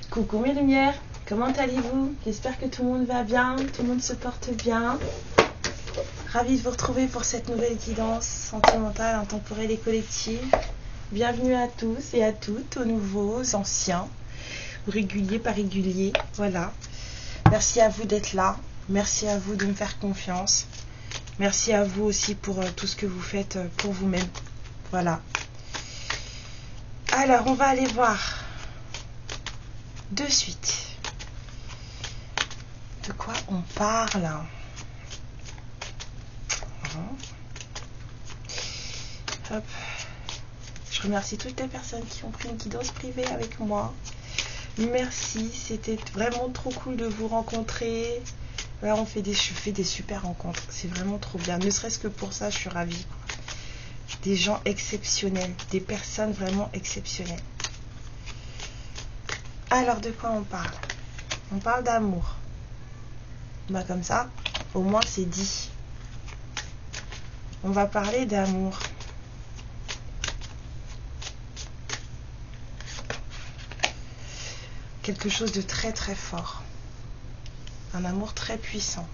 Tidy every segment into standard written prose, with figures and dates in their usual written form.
Coucou mes lumières, comment allez-vous? J'espère que tout le monde va bien, tout le monde se porte bien. Ravie de vous retrouver pour cette nouvelle guidance sentimentale, intemporelle et collective. Bienvenue à tous et à toutes, aux nouveaux, aux anciens, aux réguliers, pas réguliers, voilà. Merci à vous d'être là, merci à vous de me faire confiance. Merci à vous aussi pour tout ce que vous faites pour vous-même, voilà. Alors, on va aller voir de suite de quoi on parle. Hop. Je remercie toutes les personnes qui ont pris une guidance privée avec moi. Merci, c'était vraiment trop cool de vous rencontrer. Là, je fais des super rencontres, c'est vraiment trop bien. Ne serait-ce que pour ça, je suis ravie, quoi. Des gens exceptionnels, des personnes vraiment exceptionnelles. Alors, de quoi on parle? On parle d'amour. Bah, comme ça, au moins c'est dit. On va parler d'amour. Quelque chose de très très fort. Un amour très puissant.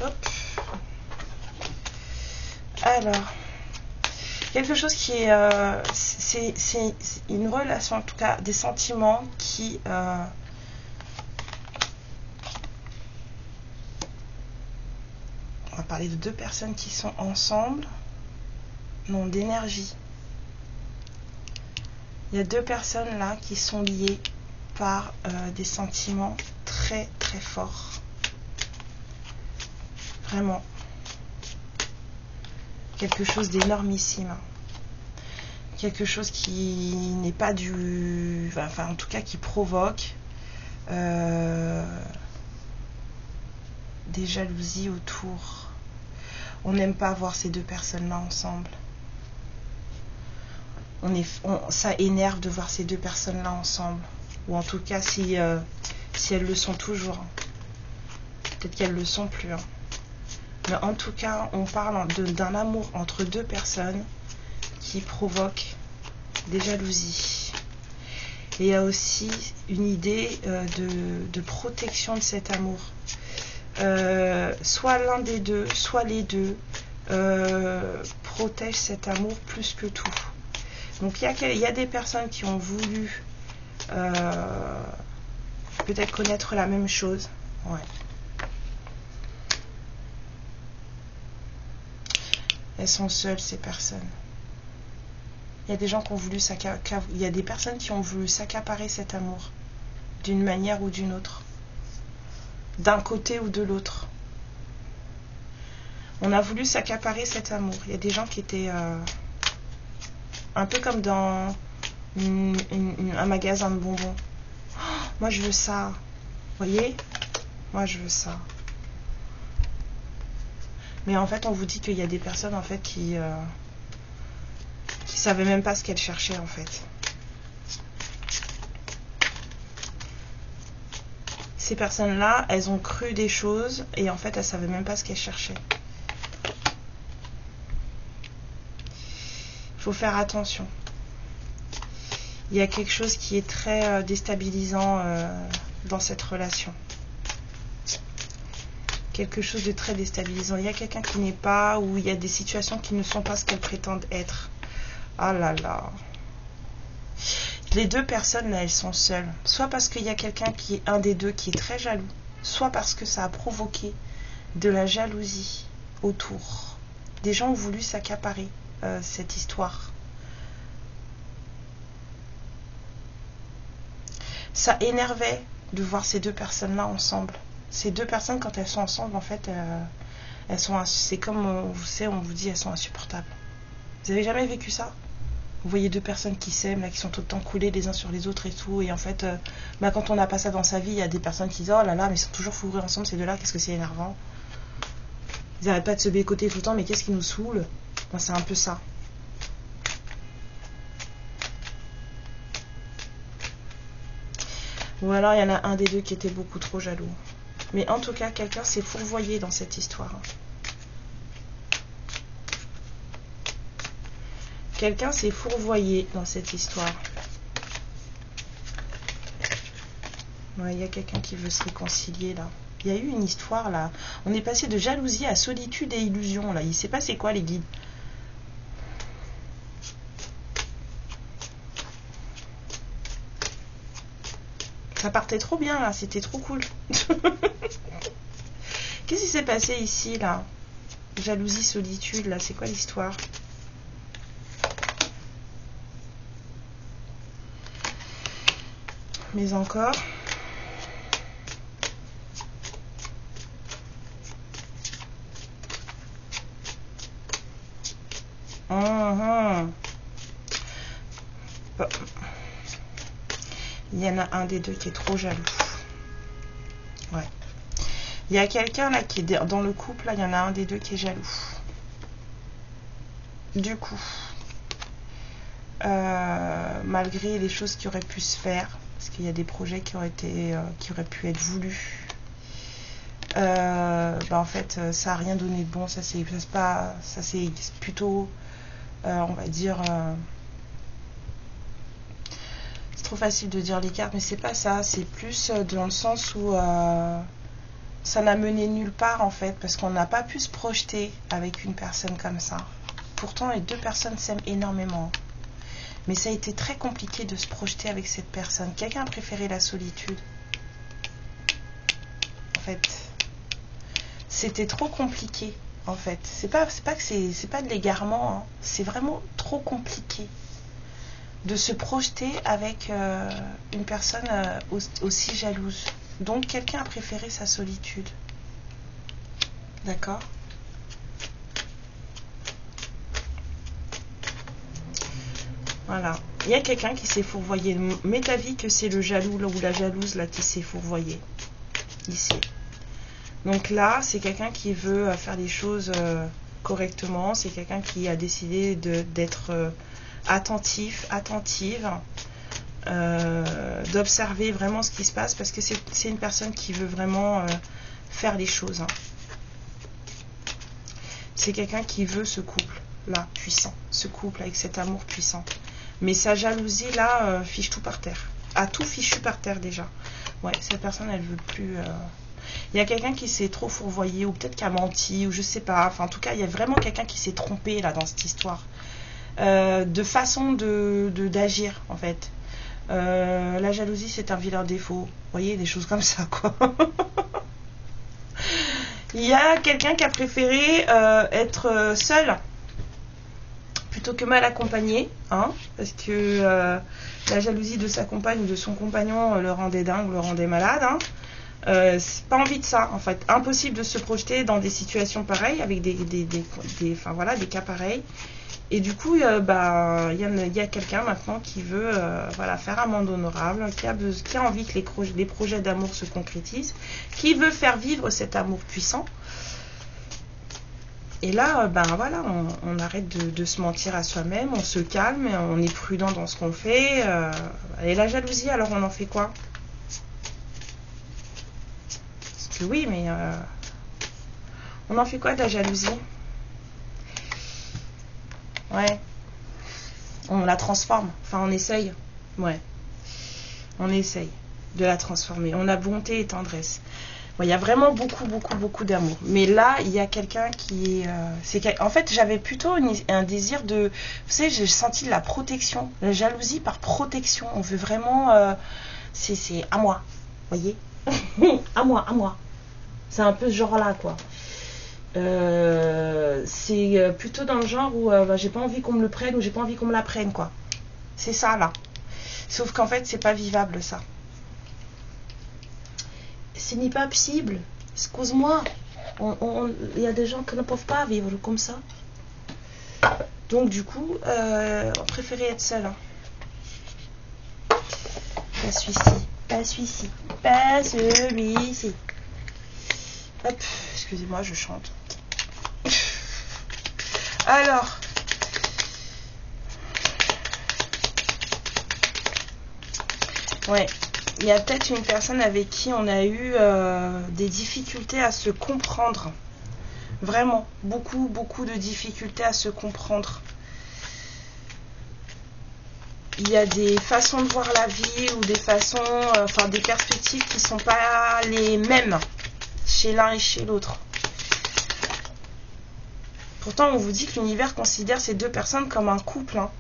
Hop. Alors, quelque chose qui est... c'est une relation, en tout cas des sentiments qui... on va parler de deux personnes qui sont ensemble, non, d'énergie. Il y a deux personnes là qui sont liées par des sentiments très très forts. Vraiment. Quelque chose d'énormissime. Quelque chose qui n'est pas du... Enfin, en tout cas, qui provoque des jalousies autour. On n'aime pas voir ces deux personnes-là ensemble. Ça énerve de voir ces deux personnes-là ensemble. Ou en tout cas, si elles le sont toujours. Peut-être qu'elles ne le sont plus. Mais en tout cas, on parle d'un amour entre deux personnes qui provoque des jalousies. Et il y a aussi une idée de protection de cet amour. Soit l'un des deux, soit les deux protègent cet amour plus que tout. Donc il y a des personnes qui ont voulu peut-être connaître la même chose. Ouais. Elles sont seules, ces personnes. Il y a des gens qui ont voulu il y a des personnes qui ont voulu s'accaparer cet amour d'une manière ou d'une autre, d'un côté ou de l'autre. On a voulu s'accaparer cet amour. Il y a des gens qui étaient un peu comme dans un magasin de bonbons. Oh, moi je veux ça. Vous voyez? Moi je veux ça. Mais en fait on vous dit qu'il y a des personnes en fait qui savaient même pas ce qu'elles cherchaient en fait. Ces personnes-là, elles ont cru des choses et en fait elles savaient même pas ce qu'elles cherchaient. Il faut faire attention. Il y a quelque chose qui est très déstabilisant dans cette relation. Quelque chose de très déstabilisant. Il y a quelqu'un qui n'est pas, ou il y a des situations qui ne sont pas ce qu'elles prétendent être. Ah là là. Les deux personnes là, elles sont seules. Soit parce qu'il y a quelqu'un qui est un des deux qui est très jaloux, soit parce que ça a provoqué de la jalousie autour. Des gens ont voulu s'accaparer cette histoire. Ça énervait de voir ces deux personnes-là ensemble. Ces deux personnes, quand elles sont ensemble, en fait, c'est comme on vous dit, elles sont insupportables. Vous avez jamais vécu ça? Vous voyez deux personnes qui s'aiment, là, qui sont tout le temps coulées les uns sur les autres et tout, et en fait, quand on n'a pas ça dans sa vie, il y a des personnes qui disent oh là là, mais ils sont toujours fourrés ensemble ces deux-là, qu'est-ce que c'est énervant. Ils n'arrêtent pas de se bécoter tout le temps, mais qu'est-ce qui nous saoule? Moi, c'est un peu ça. Ou alors il y en a un des deux qui était beaucoup trop jaloux. Mais en tout cas, quelqu'un s'est fourvoyé dans cette histoire. Quelqu'un s'est fourvoyé dans cette histoire. Ouais, il y a quelqu'un qui veut se réconcilier là. Il y a eu une histoire là. On est passé de jalousie à solitude et illusion là. Il s'est passé quoi les guides? Ça partait trop bien là, c'était trop cool. Qu'est-ce qui s'est passé ici là? Jalousie, solitude là, c'est quoi l'histoire? Mais encore. Il y en a un des deux qui est trop jaloux. Ouais. Il y a quelqu'un là qui est dans le couple, là, il y en a un des deux qui est jaloux. Du coup, malgré les choses qui auraient pu se faire, parce qu'il y a des projets qui auraient pu être voulus, en fait, ça n'a rien donné de bon. Ça c'est plutôt, on va dire, c'est trop facile de dire les cartes, mais c'est pas ça. C'est plus dans le sens où ça n'a mené nulle part en fait, parce qu'on n'a pas pu se projeter avec une personne comme ça. Pourtant, les deux personnes s'aiment énormément. Mais ça a été très compliqué de se projeter avec cette personne. Quelqu'un a préféré la solitude. En fait, c'était trop compliqué. En fait, c'est pas de l'égarement. Hein. C'est vraiment trop compliqué de se projeter avec une personne aussi jalouse. Donc, quelqu'un a préféré sa solitude. D'accord ? Voilà. Il y a quelqu'un qui s'est fourvoyé. Mets ta vie que c'est le jaloux là, ou la jalouse là qui s'est fourvoyé. Ici. Donc là, c'est quelqu'un qui veut faire les choses correctement. C'est quelqu'un qui a décidé d'être attentive, d'observer vraiment ce qui se passe, parce que c'est une personne qui veut vraiment faire les choses. Hein. C'est quelqu'un qui veut ce couple là, puissant. Ce couple avec cet amour puissant. Mais sa jalousie, là, fiche tout par terre. A tout fichu par terre, déjà. Ouais, cette personne, elle veut plus... Il y a quelqu'un qui s'est trop fourvoyé, ou peut-être qui a menti, ou je sais pas. Enfin, en tout cas, il y a vraiment quelqu'un qui s'est trompé, là, dans cette histoire. De façon d'agir, en fait. La jalousie, c'est un vilain défaut. Vous voyez, des choses comme ça, quoi. Il y a quelqu'un qui a préféré être seul plutôt que mal accompagné, hein, parce que la jalousie de sa compagne ou de son compagnon le rendait dingue, le rendait malade. Hein. C'est pas envie de ça, en fait. Impossible de se projeter dans des situations pareilles, avec des cas pareils. Et du coup, il y a quelqu'un maintenant qui veut faire amende honorable, qui a envie que les projets d'amour se concrétisent, qui veut faire vivre cet amour puissant. Et là, on arrête de se mentir à soi-même, on se calme, on est prudent dans ce qu'on fait. Et la jalousie, alors on en fait quoi? Parce que oui, mais on en fait quoi de la jalousie? Ouais. On la transforme. Enfin, on essaye. Ouais. On essaye de la transformer. On a bonté et tendresse. Il y a vraiment beaucoup d'amour. Mais là, il y a quelqu'un qui est... En fait, j'avais plutôt un désir de... Vous savez, j'ai senti de la protection. La jalousie par protection. On veut vraiment... c'est à moi. Vous voyez? À moi. C'est un peu ce genre-là, quoi. C'est plutôt dans le genre où j'ai pas envie qu'on me le prenne ou j'ai pas envie qu'on me la prenne, quoi. C'est ça, là. Sauf qu'en fait, c'est pas vivable, ça. Ce n'est pas possible. Excuse-moi. Il y a des gens qui ne peuvent pas vivre comme ça. Donc, du coup, on préférait être seul. Hein. Pas celui-ci. Hop, excusez-moi, je chante. Alors, ouais, il y a peut-être une personne avec qui on a eu des difficultés à se comprendre. Vraiment, beaucoup, beaucoup de difficultés à se comprendre. Il y a des façons de voir la vie ou des façons, enfin des perspectives qui ne sont pas les mêmes chez l'un et chez l'autre. Pourtant, on vous dit que l'univers considère ces deux personnes comme un couple. Hein.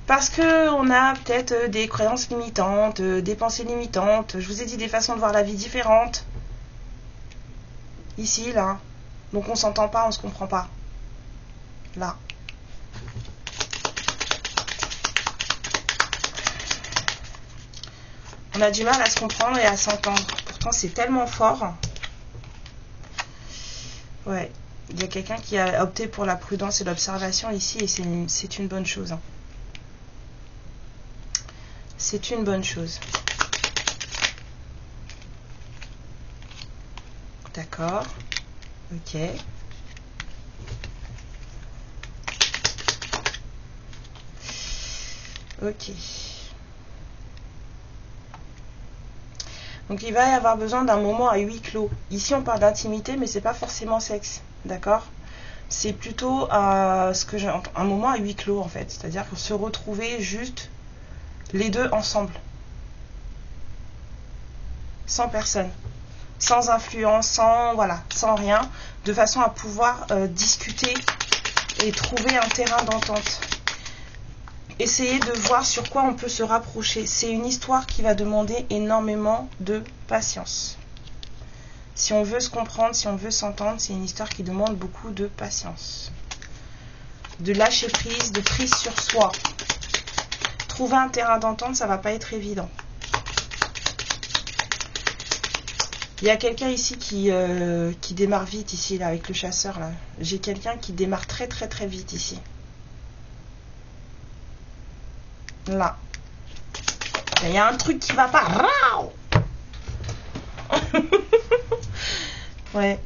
Parce qu'on a peut-être des croyances limitantes, des pensées limitantes. Je vous ai dit des façons de voir la vie différentes. Ici, là. Donc on s'entend pas, on se comprend pas. Là. On a du mal à se comprendre et à s'entendre. Pourtant, c'est tellement fort. Ouais. Il y a quelqu'un qui a opté pour la prudence et l'observation ici et c'est une bonne chose. Hein. C'est une bonne chose. D'accord. Ok. Ok. Donc il va y avoir besoin d'un moment à huis clos. Ici on parle d'intimité, mais c'est pas forcément sexe, d'accord? C'est plutôt un moment à huis clos en fait, c'est-à-dire se retrouver juste les deux ensemble, sans personne, sans influence, sans rien, de façon à pouvoir discuter et trouver un terrain d'entente. Essayez de voir sur quoi on peut se rapprocher. C'est une histoire qui va demander énormément de patience. Si on veut se comprendre, si on veut s'entendre, c'est une histoire qui demande beaucoup de patience. De lâcher prise, de prise sur soi. Trouver un terrain d'entente, ça va pas être évident. Il y a quelqu'un ici qui démarre vite ici, là, avec le chasseur, là. J'ai quelqu'un qui démarre très très très vite ici. Là. Il y a un truc qui va pas. Ouais.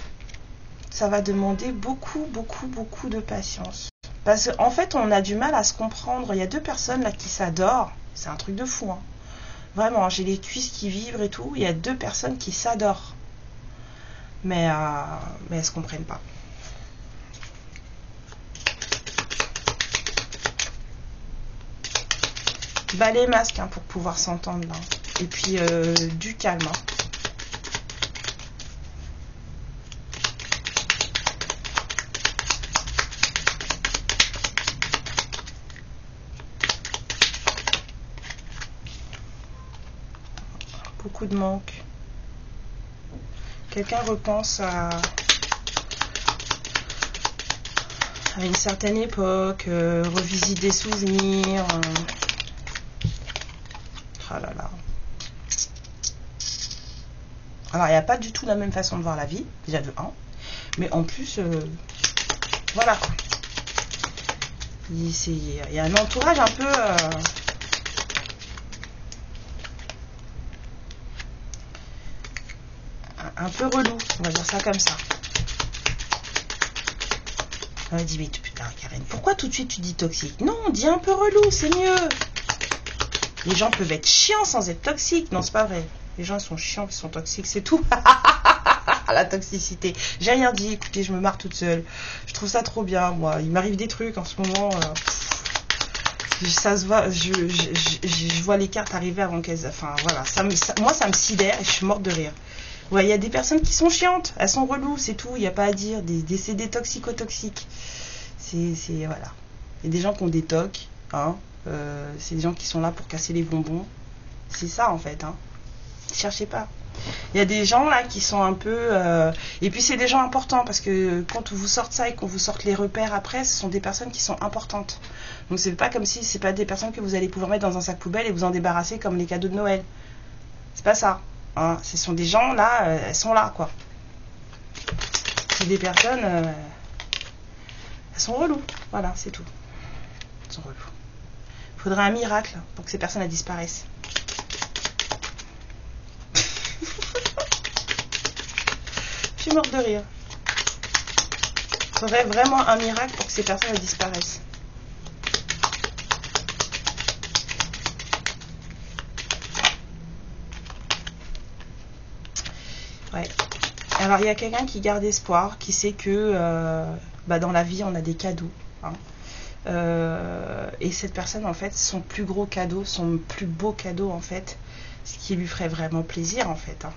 Ça va demander beaucoup, beaucoup, beaucoup de patience. Parce qu'en fait, on a du mal à se comprendre. Il y a deux personnes là qui s'adorent. C'est un truc de fou. Hein. Vraiment, j'ai les cuisses qui vibrent et tout. Il y a deux personnes qui s'adorent. Mais elles se comprennent pas. Balai masque hein, pour pouvoir s'entendre là. Et puis du calme. Hein. Beaucoup de manque. Quelqu'un repense à une certaine époque, revisite des souvenirs. Oh là là. Alors, il n'y a pas du tout la même façon de voir la vie, déjà de 1. Mais en plus, voilà quoi. Il y a un entourage un peu... un peu relou, on va dire ça comme ça. On me dit, mais putain, Karen, pourquoi tout de suite tu dis toxique? Non, dis un peu relou, c'est mieux. Les gens peuvent être chiants sans être toxiques. Non, c'est pas vrai. Les gens sont chiants, ils sont toxiques, c'est tout. La toxicité. J'ai rien dit, écoutez, je me marre toute seule. Je trouve ça trop bien, moi. Il m'arrive des trucs en ce moment. Ça se voit, je vois les cartes arriver avant qu'elles... Enfin, voilà. Moi, ça me sidère et je suis morte de rire. Ouais, il y a des personnes qui sont chiantes. Elles sont reloues, c'est tout. Il n'y a pas à dire. C'est des toxico-toxiques. Voilà. Il y a des gens qui ont des tocs, hein. C'est des gens qui sont là pour casser les bonbons. C'est ça en fait. Hein. Cherchez pas. Il y a des gens là qui sont un peu... Et puis c'est des gens importants parce que quand vous sortez ça et qu'on vous sorte les repères après, ce sont des personnes qui sont importantes. Donc c'est pas comme si c'est pas des personnes que vous allez pouvoir mettre dans un sac poubelle et vous en débarrasser comme les cadeaux de Noël. C'est pas ça. Hein. Ce sont des gens là, elles sont là quoi. C'est des personnes... elles sont reloues. Voilà, c'est tout. Elles sont reloues. Il faudrait un miracle pour que ces personnes elles disparaissent. Je suis morte de rire. Il faudrait vraiment un miracle pour que ces personnes elles disparaissent. Ouais. Alors, il y a quelqu'un qui garde espoir, qui sait que dans la vie, on a des cadeaux. Hein. Et cette personne, en fait, son plus gros cadeau, son plus beau cadeau, en fait, ce qui lui ferait vraiment plaisir, en fait, hein,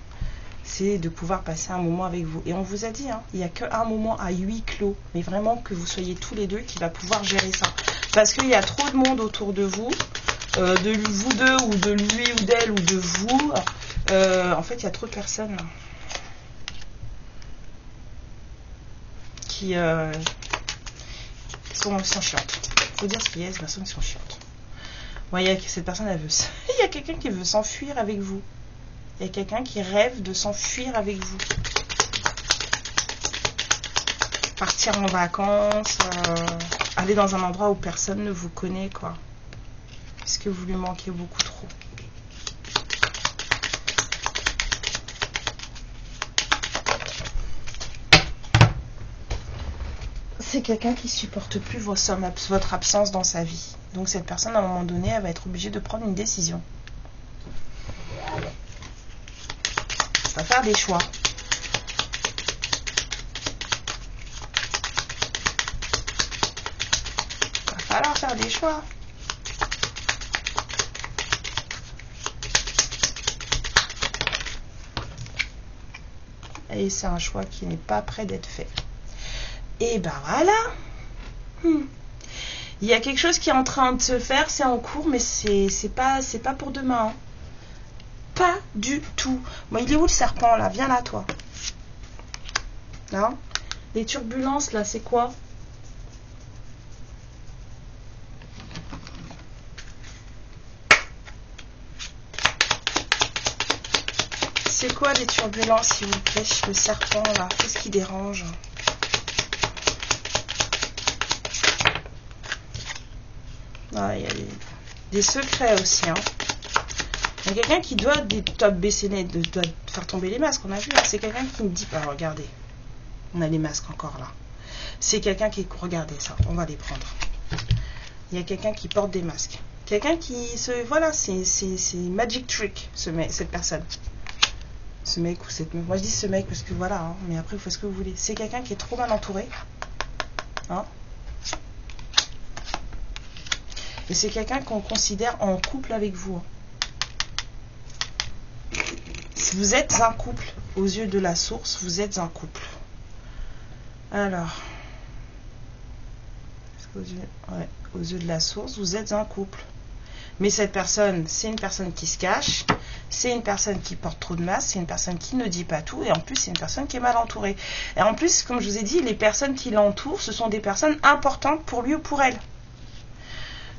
c'est de pouvoir passer un moment avec vous. Et on vous a dit, hein, il n'y a qu'un moment à huis clos, mais vraiment que vous soyez tous les deux qui va pouvoir gérer ça. Parce qu'il y a trop de monde autour de vous, de vous deux, ou de lui, ou d'elle, ou de vous. En fait, il y a trop de personnes qui sont chiantes. Il faut dire ce qu'il y a, ces personnes qui sont chiantes. Bon, cette personne, elle veut... il y a quelqu'un qui veut s'enfuir avec vous. Il y a quelqu'un qui rêve de s'enfuir avec vous. Partir en vacances, aller dans un endroit où personne ne vous connaît, quoi. Parce que vous lui manquez beaucoup trop. C'est quelqu'un qui supporte plus votre absence dans sa vie. Donc cette personne, à un moment donné, elle va être obligée de prendre une décision. Elle va faire des choix. Il va falloir faire des choix. Et c'est un choix qui n'est pas prêt d'être fait. Et ben voilà. Il y a quelque chose qui est en train de se faire, c'est en cours, mais c'est pas pour demain. Hein. Pas du tout. Bon, il est où le serpent là? Viens là, toi. Hein? Les turbulences là, c'est quoi? C'est quoi les turbulences, s'il vous plaît? Le serpent là, qu'est-ce qui dérange? Ah, il y a des secrets aussi. Hein. Il y a quelqu'un qui doit baisser doit faire tomber les masques. On a vu, hein. C'est quelqu'un qui me dit, bah, regardez, on a les masques encore là. C'est quelqu'un qui, regardez ça, on va les prendre. Il y a quelqu'un qui porte des masques. Quelqu'un qui voilà, c'est magic trick, cette personne. Ce mec ou cette meuf. Moi je dis ce mec parce que voilà, hein, mais après vous faites ce que vous voulez. C'est quelqu'un qui est trop mal entouré. Hein. Et c'est quelqu'un qu'on considère en couple avec vous. Si vous êtes un couple, aux yeux de la source, vous êtes un couple. Alors, aux yeux de la source, vous êtes un couple. Mais cette personne, c'est une personne qui se cache, c'est une personne qui porte trop de masques, c'est une personne qui ne dit pas tout, et en plus, c'est une personne qui est mal entourée. Et en plus, comme je vous ai dit, les personnes qui l'entourent, ce sont des personnes importantes pour lui ou pour elle.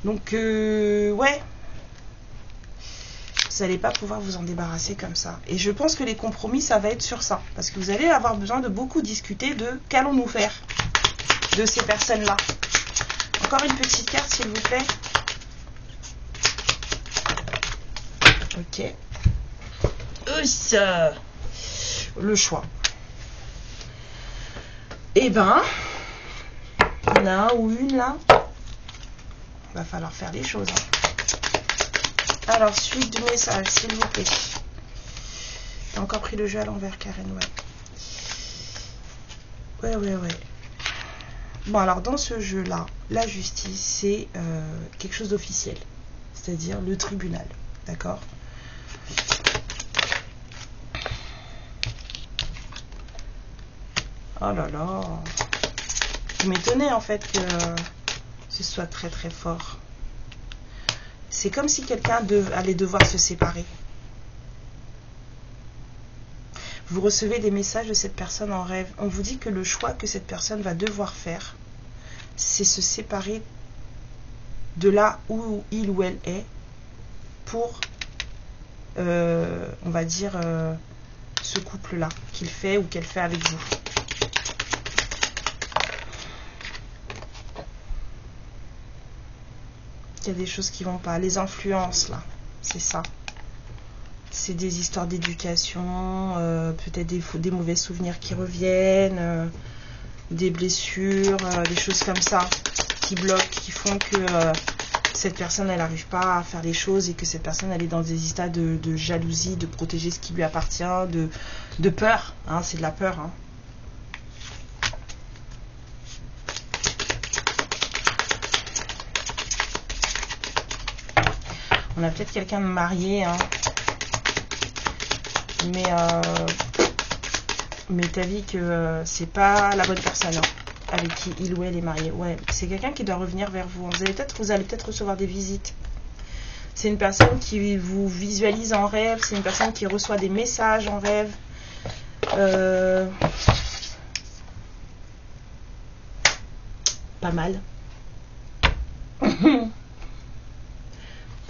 Donc, ouais, vous n'allez pas pouvoir vous en débarrasser comme ça. Et je pense que les compromis, ça va être sur ça. Parce que vous allez avoir besoin de beaucoup discuter de qu'allons-nous faire de ces personnes-là. Encore une petite carte, s'il vous plaît. Ok. Le choix. Eh ben, il y en a un ou une là. Va falloir faire des choses. Hein. Alors, suite du message, s'il vous plaît. J'ai encore pris le jeu à l'envers, Karen, ouais. Ouais. Bon, alors, dans ce jeu-là, la justice, c'est quelque chose d'officiel. C'est-à-dire le tribunal. D'accord? Oh là là. Vous m'étonnez, en fait, que ce soit très très fort. C'est comme si quelqu'un allait devoir se séparer. Vous recevez des messages de cette personne en rêve. On vous dit que le choix que cette personne va devoir faire, c'est se séparer de là où il ou elle est pour, on va dire, ce couple-là qu'il fait ou qu'elle fait avec vous. Il y a des choses qui vont pas. Les influences, là, c'est ça. C'est des histoires d'éducation, peut-être des mauvais souvenirs qui reviennent, des blessures, des choses comme ça qui bloquent, qui font que cette personne, elle n'arrive pas à faire les choses et que cette personne, elle est dans des états de jalousie, de protéger ce qui lui appartient, de peur. Hein, c'est de la peur. Hein. On a peut-être quelqu'un de marié, hein. Mais t'as vu que c'est pas la bonne personne, hein, avec qui il ou elle est marié. Ouais, c'est quelqu'un qui doit revenir vers vous. Vous allez peut-être recevoir des visites. C'est une personne qui vous visualise en rêve. C'est une personne qui reçoit des messages en rêve. Pas mal.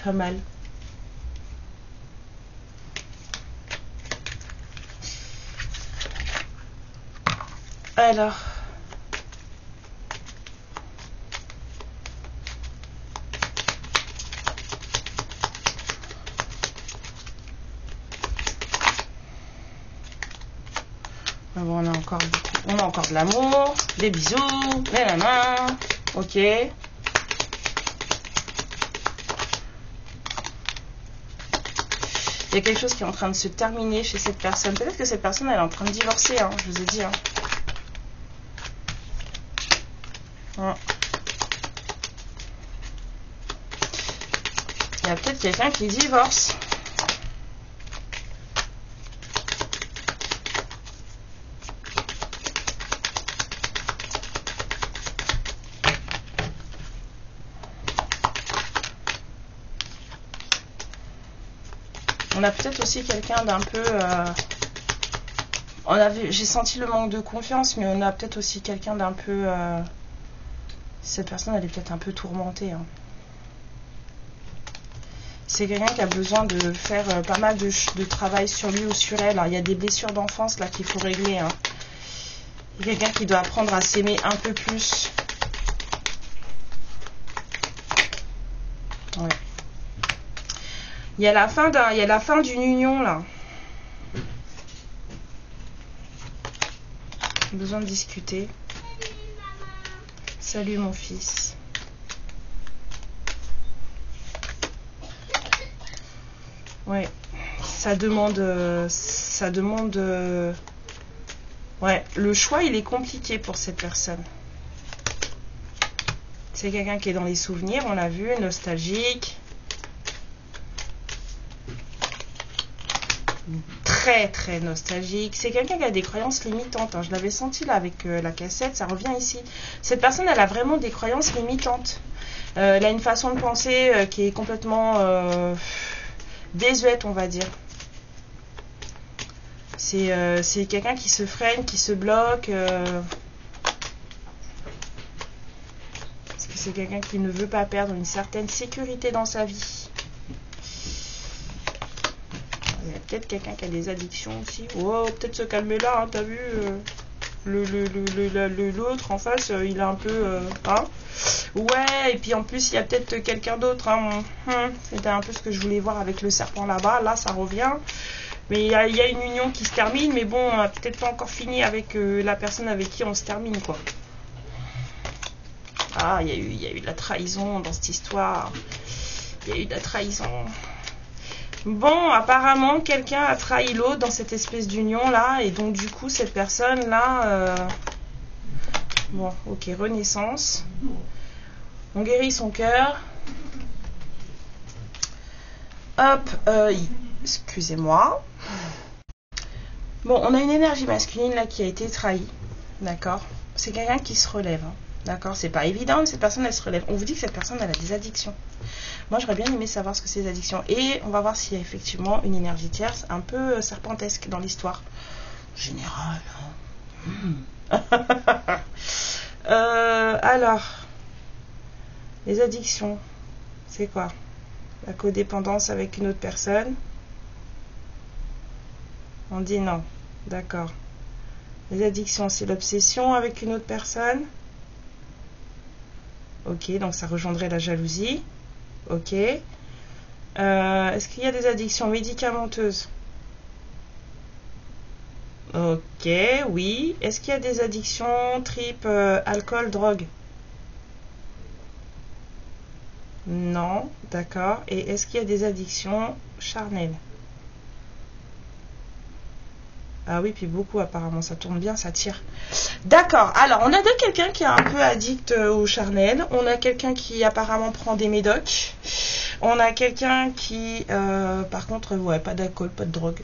Pas mal. Alors. Bon, on a encore de l'amour, des bisous, les mains, ok. Il y a quelque chose qui est en train de se terminer chez cette personne. Peut-être que cette personne, elle est en train de divorcer, hein, je vous ai dit. Hein. Ouais. Il y a peut-être quelqu'un qui divorce. On a peut-être aussi quelqu'un d'un peu... j'ai senti le manque de confiance, mais on a peut-être aussi quelqu'un d'un peu... cette personne, elle est peut-être un peu tourmentée. Hein. C'est quelqu'un qui a besoin de faire pas mal de travail sur lui ou sur elle. Alors, il y a des blessures d'enfance là qu'il faut régler. Hein. Il y a quelqu'un qui doit apprendre à s'aimer un peu plus. Ouais. Il y a la fin d'une union là. J'ai besoin de discuter. Salut mon fils. Ouais, ça demande. Ouais, le choix il est compliqué pour cette personne. C'est quelqu'un qui est dans les souvenirs, on l'a vu, nostalgique. Très très nostalgique. C'est quelqu'un qui a des croyances limitantes. Hein. Je l'avais senti là avec la cassette, ça revient ici. Cette personne, elle a vraiment des croyances limitantes. Elle a une façon de penser qui est complètement désuète, on va dire. C'est quelqu'un qui se freine, qui se bloque. Parce que c'est quelqu'un qui ne veut pas perdre une certaine sécurité dans sa vie. Il y a peut-être quelqu'un qui a des addictions aussi. Oh, peut-être se calmer là, hein, t'as vu l'autre en face, il est un peu... hein. Ouais, et puis en plus, il y a peut-être quelqu'un d'autre. Hein. C'était un peu ce que je voulais voir avec le serpent là-bas. Là, ça revient. Mais il y a une union qui se termine. Mais bon, on n'a peut-être pas encore fini avec la personne avec qui on se termine, quoi. Ah, il y a eu de la trahison dans cette histoire. Il y a eu de la trahison. Bon, apparemment, quelqu'un a trahi l'autre dans cette espèce d'union-là. Et donc, du coup, cette personne-là... Bon, ok, renaissance. On guérit son cœur. Hop, excusez-moi. Bon, on a une énergie masculine là qui a été trahie. D'accord. C'est quelqu'un qui se relève. Hein. D'accord. C'est pas évident, mais cette personne, elle se relève. On vous dit que cette personne, elle a des addictions. Moi, j'aurais bien aimé savoir ce que c'est les addictions. Et on va voir s'il y a effectivement une énergie tierce un peu serpentesque dans l'histoire. Générale. Alors, les addictions, c'est quoi? La codépendance avec une autre personne. On dit non. D'accord. Les addictions, c'est l'obsession avec une autre personne. Ok, donc ça rejoindrait la jalousie. Ok. Est-ce qu'il y a des addictions médicamenteuses? Ok, oui. Est-ce qu'il y a des addictions type alcool, drogue? Non, d'accord. Et est-ce qu'il y a des addictions charnelles? Ah oui, puis beaucoup apparemment, ça tourne bien, ça tire. D'accord, alors on a de quelqu'un qui est un peu addict au charnel, on a quelqu'un qui apparemment prend des médocs, on a quelqu'un qui, par contre, ouais, pas d'alcool, pas de drogue,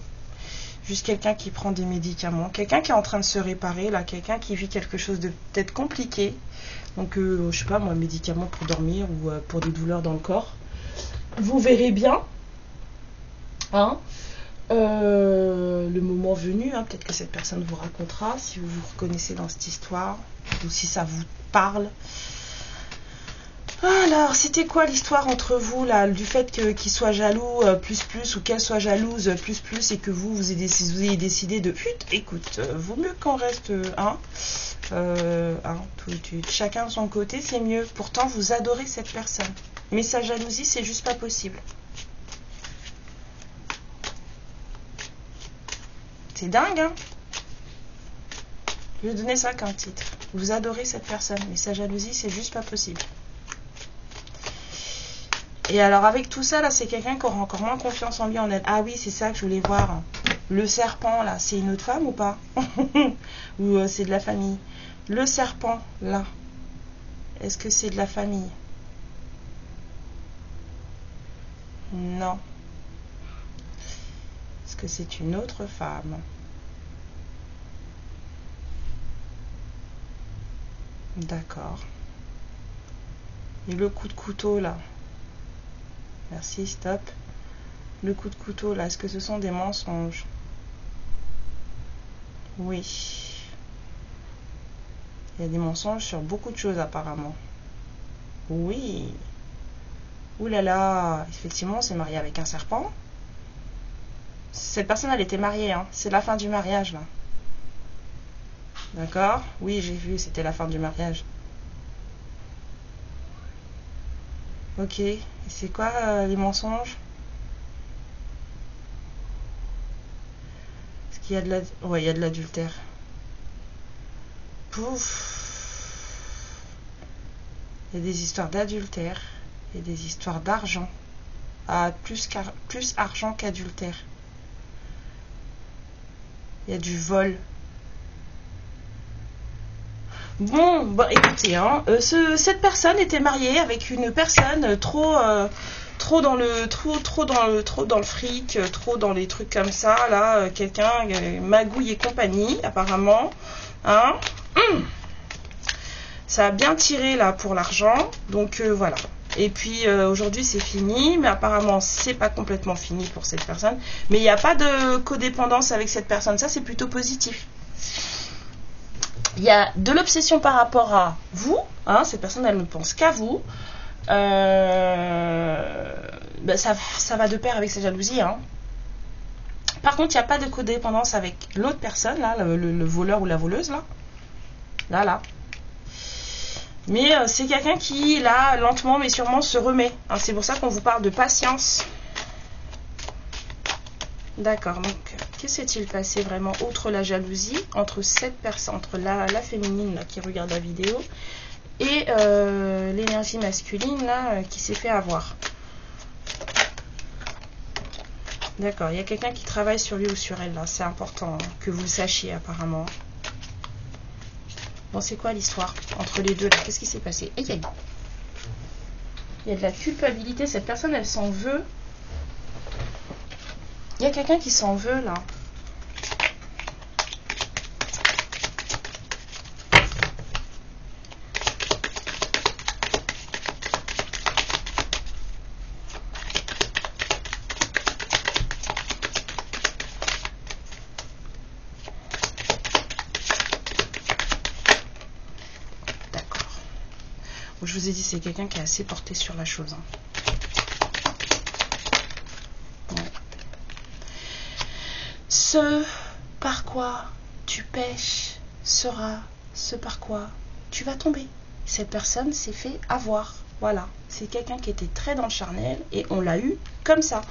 juste quelqu'un qui prend des médicaments, quelqu'un qui est en train de se réparer, là, quelqu'un qui vit quelque chose de peut-être compliqué, donc je sais pas moi, médicaments pour dormir ou pour des douleurs dans le corps. Vous verrez bien, hein. Le moment venu, hein, peut-être que cette personne vous racontera si vous vous reconnaissez dans cette histoire ou si ça vous parle. Alors, c'était quoi l'histoire entre vous là, du fait qu'il soit jaloux plus ou qu'elle soit jalouse plus et que vous ayez décidé de écoute, vaut mieux qu'on reste chacun de son côté, c'est mieux. Pourtant, vous adorez cette personne, mais sa jalousie, c'est juste pas possible. C'est dingue, hein? Je vais donner ça comme titre. Vous adorez cette personne, mais sa jalousie, c'est juste pas possible. Et alors, avec tout ça, là, c'est quelqu'un qui aura encore moins confiance en lui en elle. Ah oui, c'est ça que je voulais voir. Le serpent, là, c'est une autre femme ou pas? Ou c'est de la famille? Le serpent, là, est-ce que c'est de la famille? Non. Est-ce que c'est une autre femme? D'accord. Et le coup de couteau là? Merci, stop. Le coup de couteau là, est-ce que ce sont des mensonges? Oui. Il y a des mensonges sur beaucoup de choses apparemment. Oui. Ouh là là, effectivement, on s'est marié avec un serpent. Cette personne, elle était mariée, hein. C'est la fin du mariage, là. D'accord? Oui, j'ai vu, c'était la fin du mariage. Ok. Et c'est quoi les mensonges? Est-ce qu'il y a de la... Ouais, il y a de l'adultère. Pouf. Il y a des histoires d'adultère. Il y a des histoires d'argent. Ah, plus argent qu'adultère. Il y a du vol. Bon, bah écoutez, hein, cette personne était mariée avec une personne trop dans le fric, trop dans les trucs comme ça, là, quelqu'un, magouille et compagnie, apparemment, hein. Ça a bien tiré là pour l'argent, donc voilà. Et puis aujourd'hui c'est fini, mais apparemment c'est pas complètement fini pour cette personne. Mais il n'y a pas de codépendance avec cette personne, ça c'est plutôt positif. Il y a de l'obsession par rapport à vous, hein, cette personne elle ne pense qu'à vous. Ça va de pair avec sa jalousie. Hein. Par contre, il n'y a pas de codépendance avec l'autre personne, là, le voleur ou la voleuse, là. Là. Mais c'est quelqu'un qui, là, lentement mais sûrement se remet. Hein, c'est pour ça qu'on vous parle de patience. D'accord, donc que s'est-il passé vraiment, outre la jalousie, entre cette personne, entre la féminine là, qui regarde la vidéo et l'énergie masculine là, qui s'est fait avoir? D'accord, il y a quelqu'un qui travaille sur lui ou sur elle là, c'est important hein, que vous le sachiez apparemment. Bon, c'est quoi l'histoire entre les deux là? Qu'est-ce qui s'est passé? Il y a de la culpabilité, cette personne elle s'en veut. Il y a quelqu'un qui s'en veut là. D'accord. Je vous ai dit, c'est quelqu'un qui est assez porté sur la chose. Hein. Ce par quoi tu pêches sera ce par quoi tu vas tomber. Cette personne s'est fait avoir. Voilà. C'est quelqu'un qui était très dans le charnel et on l'a eu comme ça.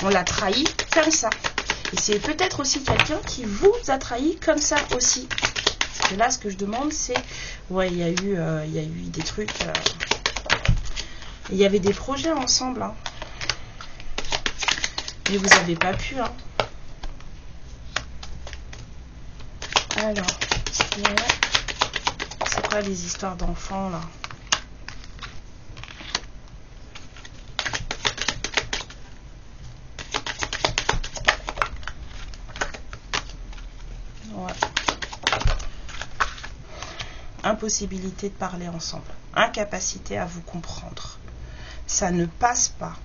On l'a trahi comme ça. Et c'est peut-être aussi quelqu'un qui vous a trahi comme ça aussi. Parce que là, ce que je demande, c'est... Ouais, il y a eu des trucs... Il y avait des projets ensemble, hein. Mais vous n'avez pas pu, hein. Alors, c'est quoi les histoires d'enfants, là? Ouais. Impossibilité de parler ensemble. Incapacité à vous comprendre. Ça ne passe pas.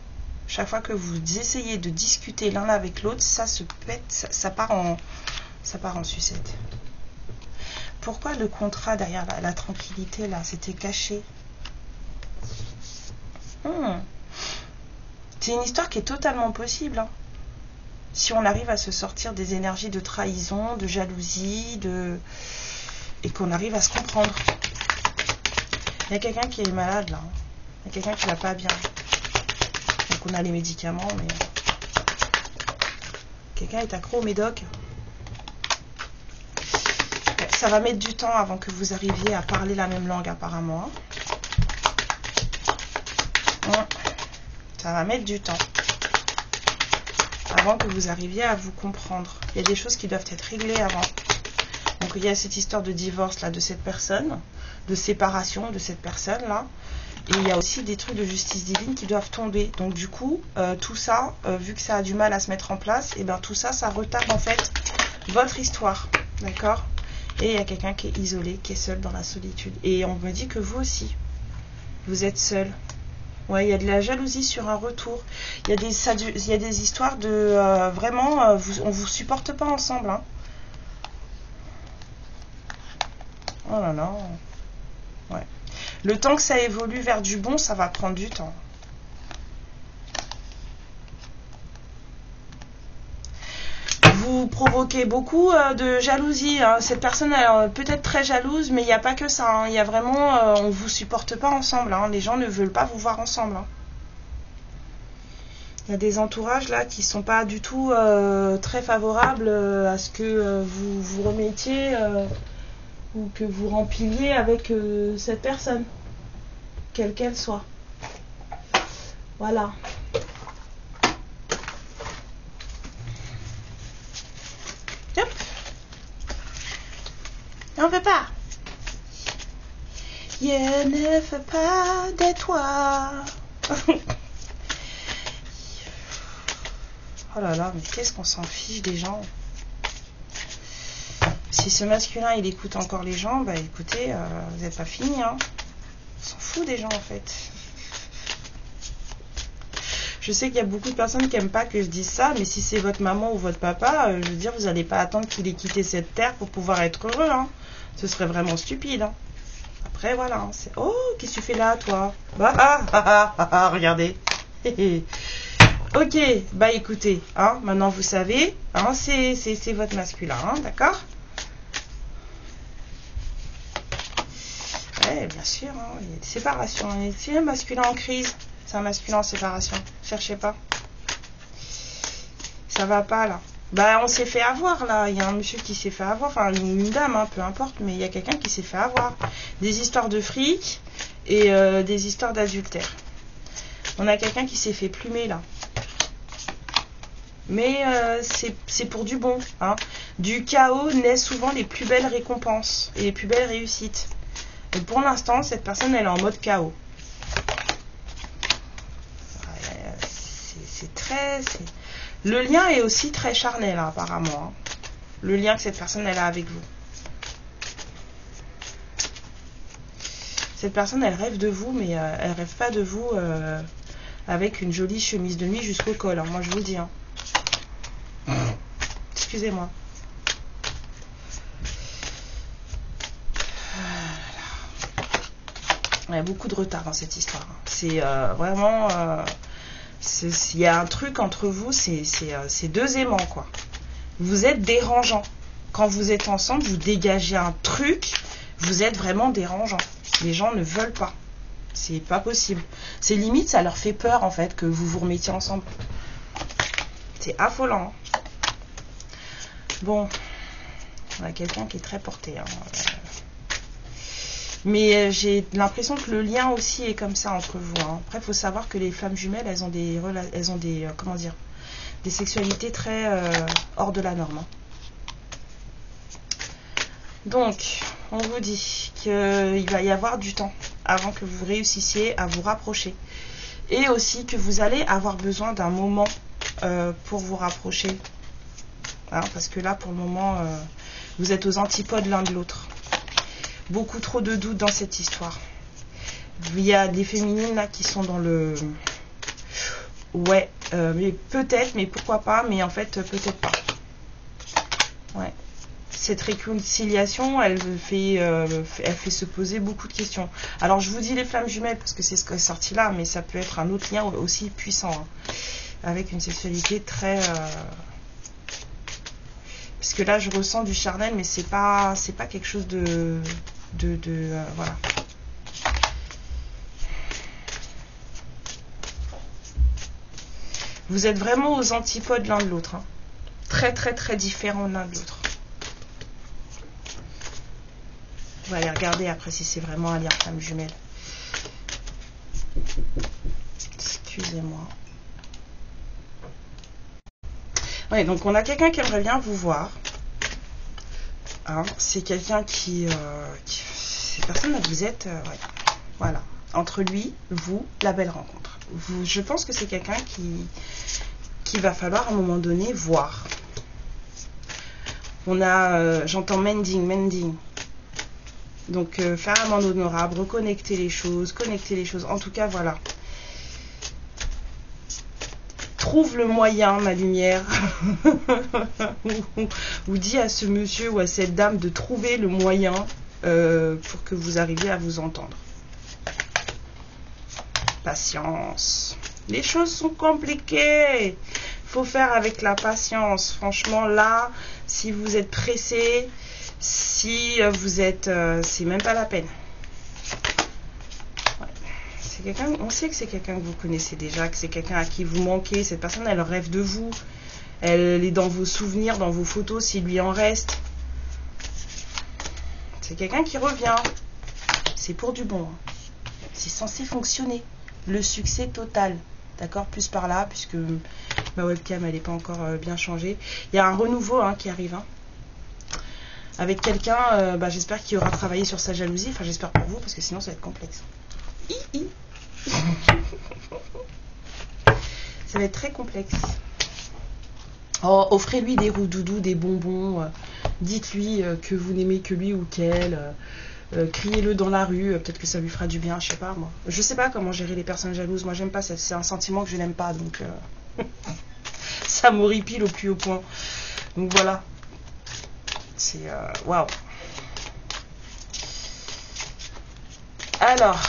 Chaque fois que vous essayez de discuter l'un avec l'autre, ça se pète, ça part en sucette. Pourquoi le contrat derrière la tranquillité, là, c'était caché? C'est une histoire qui est totalement possible, hein. Si on arrive à se sortir des énergies de trahison, de jalousie, et qu'on arrive à se comprendre. Il y a quelqu'un qui est malade, là. Il y a quelqu'un qui va pas bien. Donc on a les médicaments, mais... Quelqu'un est accro au médoc. Ça va mettre du temps avant que vous arriviez à parler la même langue, apparemment. Ça va mettre du temps avant que vous arriviez à vous comprendre. Il y a des choses qui doivent être réglées avant. Donc il y a cette histoire de divorce là de cette personne, de séparation de cette personne là, et il y a aussi des trucs de justice divine qui doivent tomber. Donc du coup, tout ça, vu que ça a du mal à se mettre en place, et bien tout ça, ça retarde en fait votre histoire, d'accord? Et il y a quelqu'un qui est isolé, qui est seul dans la solitude. Et on me dit que vous aussi, vous êtes seul. Ouais, il y a de la jalousie sur un retour. Il y a des histoires de vraiment, on vous supporte pas ensemble, hein. Oh là là. Ouais. Le temps que ça évolue vers du bon, ça va prendre du temps. Vous provoquez beaucoup de jalousie, hein. Cette personne est peut-être très jalouse, mais il n'y a pas que ça, hein. Il y a vraiment, on ne vous supporte pas ensemble, hein. Les gens ne veulent pas vous voir ensemble, hein. Il y a des entourages là qui ne sont pas du tout très favorables à ce que vous vous remettiez ou que vous rempliez avec cette personne, quelle qu'elle soit. Voilà. Hop. On veut pas. Je ne veux pas de toi. Oh là là, mais qu'est-ce qu'on s'en fiche des gens. Si ce masculin il écoute encore les gens, bah écoutez, vous n'êtes pas fini, hein. On s'en fout des gens en fait. Je sais qu'il y a beaucoup de personnes qui n'aiment pas que je dise ça, mais si c'est votre maman ou votre papa, je veux dire, vous n'allez pas attendre qu'il ait quitté cette terre pour pouvoir être heureux, hein. Ce serait vraiment stupide, hein. Après voilà, hein, c'est... Oh, qu'est-ce que tu fais là toi? Regardez. Ok, bah écoutez, hein, maintenant vous savez, hein, c'est votre masculin, hein, d'accord? Ouais, bien sûr, hein, il y a des séparations. C'est un masculin en crise, c'est un masculin en séparation. Cherchez pas. Ça va pas là. Bah on s'est fait avoir là, il y a un monsieur qui s'est fait avoir, enfin une dame, hein, peu importe, mais il y a quelqu'un qui s'est fait avoir. Des histoires de fric et des histoires d'adultère. On a quelqu'un qui s'est fait plumer là. Mais c'est pour du bon, hein. Du chaos naissent souvent les plus belles récompenses et les plus belles réussites. Et pour l'instant, cette personne elle est en mode chaos. C'est très... Le lien est aussi très charnel, hein, apparemment, hein. Le lien que cette personne elle a avec vous. Cette personne elle rêve de vous, mais elle rêve pas de vous avec une jolie chemise de nuit jusqu'au col, hein. Moi je vous le dis, hein. Excusez-moi. Il y a beaucoup de retard dans cette histoire. C'est vraiment... il y a un truc entre vous, c'est deux aimants, quoi. Vous êtes dérangeant. Quand vous êtes ensemble, vous dégagez un truc, vous êtes vraiment dérangeant. Les gens ne veulent pas. C'est pas possible. C'est limite, ça leur fait peur, en fait, que vous vous remettiez ensemble. C'est affolant, hein. Bon, on a quelqu'un qui est très porté, hein. Mais j'ai l'impression que le lien aussi est comme ça entre vous. Hein. Après, il faut savoir que les flammes jumelles, elles ont des comment dire, des sexualités très hors de la norme. Hein. Donc, on vous dit qu'il va y avoir du temps avant que vous réussissiez à vous rapprocher. Et aussi que vous allez avoir besoin d'un moment pour vous rapprocher. Hein, parce que là, pour le moment, vous êtes aux antipodes l'un de l'autre. Beaucoup trop de doutes dans cette histoire. Il y a des féminines là qui sont dans le... Ouais, mais peut-être, mais pourquoi pas, mais en fait, peut-être pas. Ouais. Cette réconciliation, elle fait se poser beaucoup de questions. Alors, je vous dis les flammes jumelles, parce que c'est ce qui est sorti là, mais ça peut être un autre lien aussi puissant, hein, avec une sexualité très... Parce que là, je ressens du charnel, mais c'est pas quelque chose de voilà. Vous êtes vraiment aux antipodes l'un de l'autre. Hein. Très, très, très différents l'un de l'autre. On va aller regarder après si c'est vraiment un lien flamme jumelle. Excusez-moi. Oui, donc on a quelqu'un qui aimerait bien vous voir. Hein, c'est quelqu'un qui cette personne, vous êtes... ouais, voilà. Entre lui, vous, la belle rencontre. Je pense que c'est quelqu'un qui va falloir à un moment donné voir. On a... j'entends mending. Donc, faire amende honorable, reconnecter les choses, connecter les choses. En tout cas, voilà. Trouve le moyen, ma lumière, ou dit à ce monsieur ou à cette dame de trouver le moyen pour que vous arriviez à vous entendre. Patience. Les choses sont compliquées. Faut faire avec la patience. Franchement, là, si vous êtes pressé, si vous êtes... c'est même pas la peine. On sait que c'est quelqu'un que vous connaissez déjà, que c'est quelqu'un à qui vous manquez. Cette personne, elle rêve de vous. Elle est dans vos souvenirs, dans vos photos, s'il lui en reste. C'est quelqu'un qui revient. C'est pour du bon. C'est censé fonctionner. Le succès total. D'accord? Plus par là, puisque ma webcam, elle n'est pas encore bien changée. Il y a un renouveau qui arrive. Hein. Avec quelqu'un, j'espère qu'il aura travaillé sur sa jalousie. Enfin, j'espère pour vous, parce que sinon, ça va être complexe. Ça va être très complexe. Oh, offrez-lui des roudoudous, des bonbons. Dites-lui que vous n'aimez que lui ou qu'elle. Criez-le dans la rue. Peut-être que ça lui fera du bien. Je sais pas, moi. Je sais pas comment gérer les personnes jalouses. Moi, j'aime pas. C'est un sentiment que je n'aime pas. Donc, ça m'horripile au plus haut point. Donc, voilà. C'est... waouh. Alors...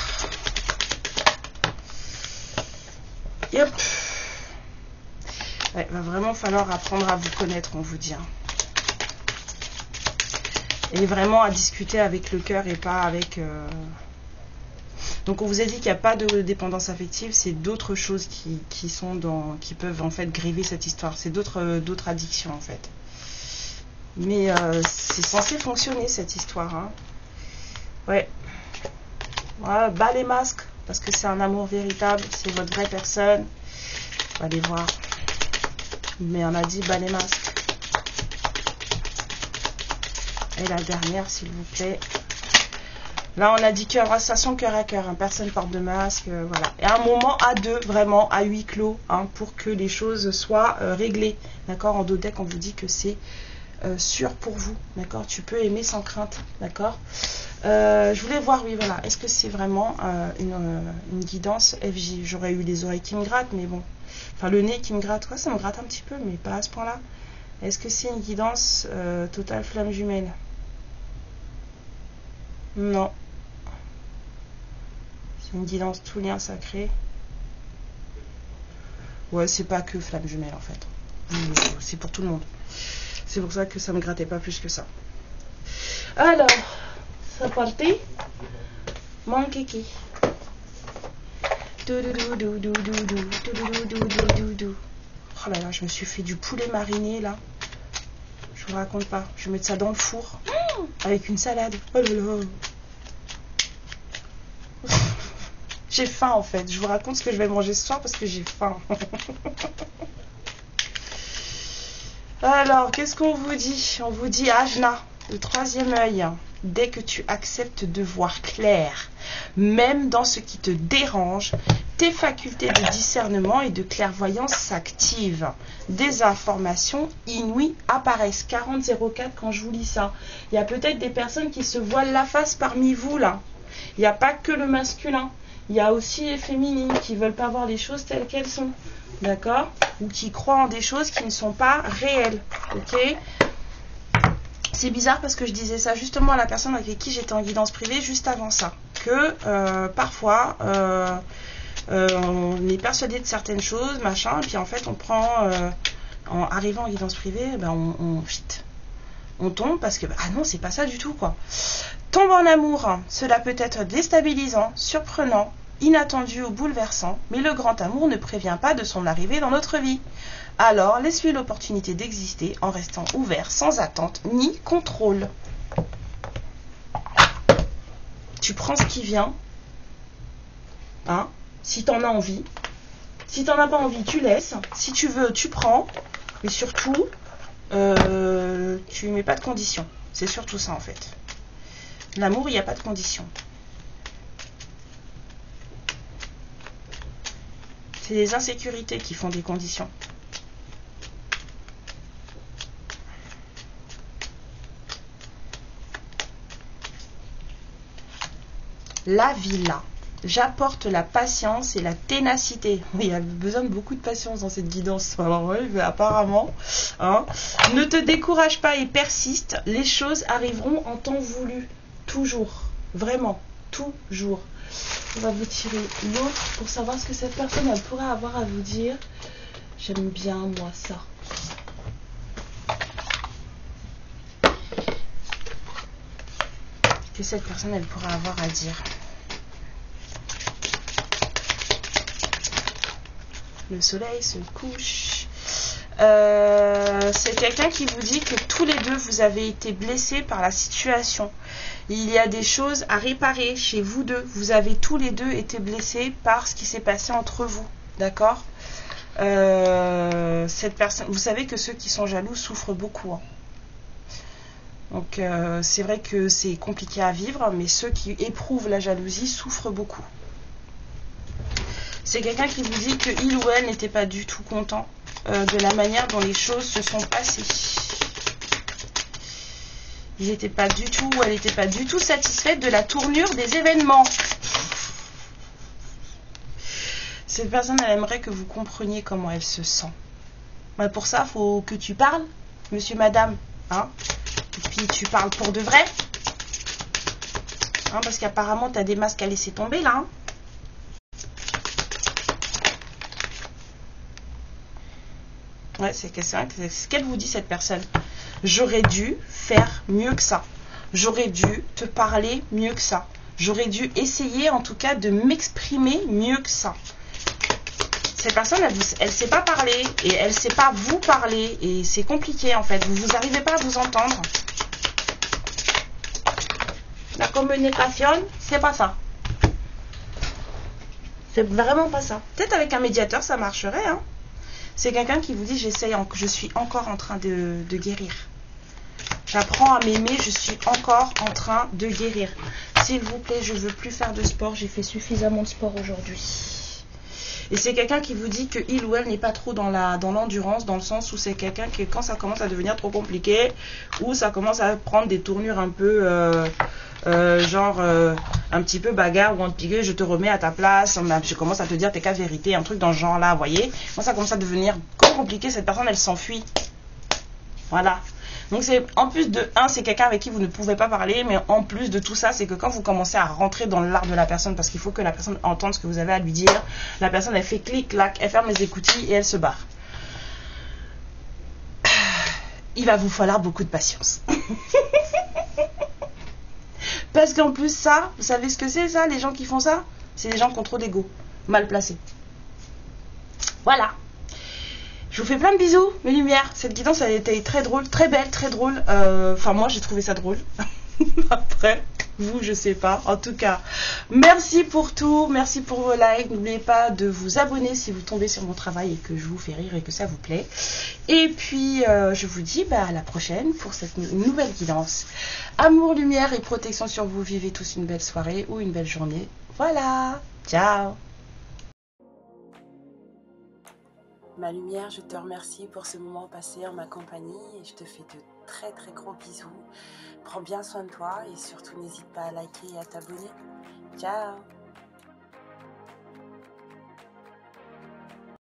Yep. Ouais, va vraiment falloir apprendre à vous connaître, on vous dit. Hein. Et vraiment à discuter avec le cœur et pas avec... Donc on vous a dit qu'il n'y a pas de dépendance affective, c'est d'autres choses qui peuvent en fait gréver cette histoire. C'est d'autres addictions en fait. Mais c'est censé fonctionner cette histoire. Hein. Ouais. Voilà, bas les masques. Parce que c'est un amour véritable, c'est votre vraie personne. On va aller voir. Mais on a dit bas les masques. Et la dernière, s'il vous plaît. Là, on a dit conversation cœur à cœur. Hein. Personne porte de masque. Voilà. Et un moment à deux, vraiment, à huis clos, pour que les choses soient réglées. D'accord? En dodeck, on vous dit que c'est sûr pour vous. D'accord? Tu peux aimer sans crainte. D'accord? Je voulais voir, oui, voilà. Est-ce que c'est vraiment une guidance FJ? J'aurais eu les oreilles qui me grattent, mais bon. Enfin, le nez qui me gratte. Ouais, ça me gratte un petit peu, mais pas à ce point-là. Est-ce que c'est une guidance totale flamme jumelle? Non. C'est une guidance tout lien sacré. Ouais, c'est pas que flamme jumelle, en fait. C'est pour tout le monde. C'est pour ça que ça me grattait pas plus que ça. Alors... C'est parti. Mon kiki. Oh là là, je me suis fait du poulet mariné là. Je vous raconte pas. Je vais mettre ça dans le four avec une salade. Oh là là. J'ai faim en fait. Je vous raconte ce que je vais manger ce soir parce que j'ai faim. Alors, qu'est-ce qu'on vous dit? On vous dit Ajna, le troisième œil. Dès que tu acceptes de voir clair, même dans ce qui te dérange, tes facultés de discernement et de clairvoyance s'activent. Des informations inouïes apparaissent. 40-04 quand je vous lis ça. Il y a peut-être des personnes qui se voilent la face parmi vous là. Il n'y a pas que le masculin. Il y a aussi les féminines qui ne veulent pas voir les choses telles qu'elles sont. D'accord? Ou qui croient en des choses qui ne sont pas réelles. Ok? C'est bizarre parce que je disais ça justement à la personne avec qui j'étais en guidance privée juste avant ça. Que parfois, on est persuadé de certaines choses, machin, et puis en fait, on prend, en arrivant en guidance privée, ben on tombe parce que, ah non, c'est pas ça du tout, quoi. Tombe en amour, cela peut être déstabilisant, surprenant, inattendu ou bouleversant, mais le grand amour ne prévient pas de son arrivée dans notre vie. Alors, laisse-lui l'opportunité d'exister en restant ouvert, sans attente ni contrôle. Tu prends ce qui vient, hein, si t'en as envie. Si t'en as pas envie, tu laisses. Si tu veux, tu prends. Mais surtout, tu mets pas de conditions. C'est surtout ça en fait. L'amour, il n'y a pas de conditions. C'est les insécurités qui font des conditions. La villa. J'apporte la patience et la ténacité. Oui, il y a besoin de beaucoup de patience dans cette guidance. Alors oui, mais apparemment. Hein. Ne te décourage pas et persiste. Les choses arriveront en temps voulu. Toujours. Vraiment. Toujours. On va vous tirer l'autre pour savoir ce que cette personne elle pourrait avoir à vous dire. J'aime bien, moi, ça. Que cette personne elle pourrait avoir à dire. Le soleil se couche. C'est quelqu'un qui vous dit que tous les deux vous avez été blessés par la situation. Il y a des choses à réparer chez vous deux. Vous avez tous les deux été blessés par ce qui s'est passé entre vous. D'accord? Cette personne, vous savez que ceux qui sont jaloux souffrent beaucoup. Hein. Donc c'est vrai que c'est compliqué à vivre, mais ceux qui éprouvent la jalousie souffrent beaucoup. C'est quelqu'un qui vous dit qu'il ou elle n'était pas du tout content de la manière dont les choses se sont passées. Il n'était pas du tout, ou elle n'était pas du tout satisfaite de la tournure des événements. Cette personne, elle aimerait que vous compreniez comment elle se sent. Ben pour ça, il faut que tu parles, monsieur, madame. Hein? Et puis tu parles pour de vrai. Hein, parce qu'apparemment, tu as des masques à laisser tomber là. Hein? Ouais, c'est ce qu'elle vous dit, cette personne. J'aurais dû faire mieux que ça. J'aurais dû te parler mieux que ça. J'aurais dû essayer en tout cas de m'exprimer mieux que ça. Cette personne, elle ne sait pas parler et elle ne sait pas vous parler. Et c'est compliqué en fait. Vous n'arrivez pas à vous entendre. La communication, c'est pas ça. C'est vraiment pas ça. Peut-être avec un médiateur, ça marcherait. Hein. C'est quelqu'un qui vous dit, je suis encore en train de guérir. J'apprends à m'aimer, je suis encore en train de guérir. S'il vous plaît, je ne veux plus faire de sport, j'ai fait suffisamment de sport aujourd'hui. Et c'est quelqu'un qui vous dit qu'il ou elle n'est pas trop dans l'endurance, dans le sens où c'est quelqu'un qui, quand ça commence à devenir trop compliqué, ou ça commence à prendre des tournures un peu, un petit peu bagarre, ou en piqué, je te remets à ta place, je commence à te dire tes cas vérité, un truc dans ce genre-là, vous voyez. Quand ça commence à devenir compliqué, cette personne, elle s'enfuit. Voilà. Donc c'est en plus de c'est quelqu'un avec qui vous ne pouvez pas parler, mais en plus de tout ça, c'est que quand vous commencez à rentrer dans l'art de la personne, parce qu'il faut que la personne entende ce que vous avez à lui dire, la personne elle fait clic clac, elle ferme les écoutilles et elle se barre. Il va vous falloir beaucoup de patience. Parce qu'en plus ça, vous savez ce que c'est ça, les gens qui font ça? C'est des gens qui ont trop d'ego, mal placés. Voilà. Je vous fais plein de bisous, mes lumières. Cette guidance, elle a été très drôle, très belle, très drôle. Enfin, moi, j'ai trouvé ça drôle. Après, vous, je sais pas. En tout cas, merci pour tout, merci pour vos likes. N'oubliez pas de vous abonner si vous tombez sur mon travail et que je vous fais rire et que ça vous plaît. Et puis, je vous dis à la prochaine pour cette nouvelle guidance. Amour, lumière et protection sur vous. Vivez tous une belle soirée ou une belle journée. Voilà, ciao. Ma lumière, je te remercie pour ce moment passé en ma compagnie et je te fais de très très gros bisous. Prends bien soin de toi et surtout n'hésite pas à liker et à t'abonner. Ciao.